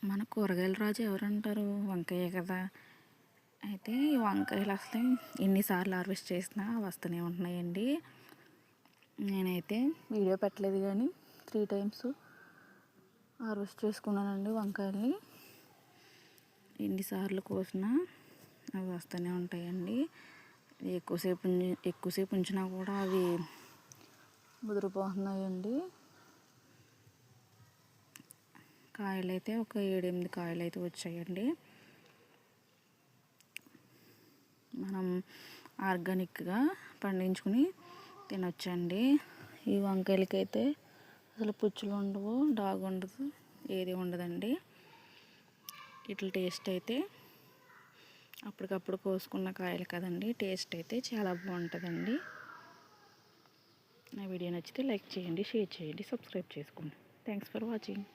మన కూరగాయల రాజు ఎవరంటారు? వంకాయ కదా. అయితే ఈ వంకాయలు అసలు ఎన్నిసార్లు హార్వెస్ట్ చేసినా వస్తూనే ఉంటున్నాయండి. నేనైతే వీడియో పెట్టలేదు కానీ 3 టైమ్స్ హార్వెస్ట్ చేసుకున్నానండి వంకాయల్ని. ఎన్నిసార్లు కోసినా అవి వస్తూనే ఉంటాయండి. ఎక్కువసేపు ఉంచినా కూడా అవి ముదిరిపోతున్నాయండి. కాయలు అయితే ఒక 7-8 కాయలు అయితే వచ్చాయండి. మనం ఆర్గానిక్గా పండించుకుని తినొచ్చండి. ఈ వంకాయలకైతే అసలు పుచ్చులు ఉండవు, డాగు ఉండదు, ఏది ఉండదండి. ఇట్లా టేస్ట్ అయితే అప్పటికప్పుడు కోసుకున్న కాయలు కదండి, టేస్ట్ అయితే చాలా బాగుంటుందండి. నా వీడియో నచ్చితే లైక్ చేయండి, షేర్ చేయండి, సబ్స్క్రైబ్ చేసుకోండి. Thanks for watching.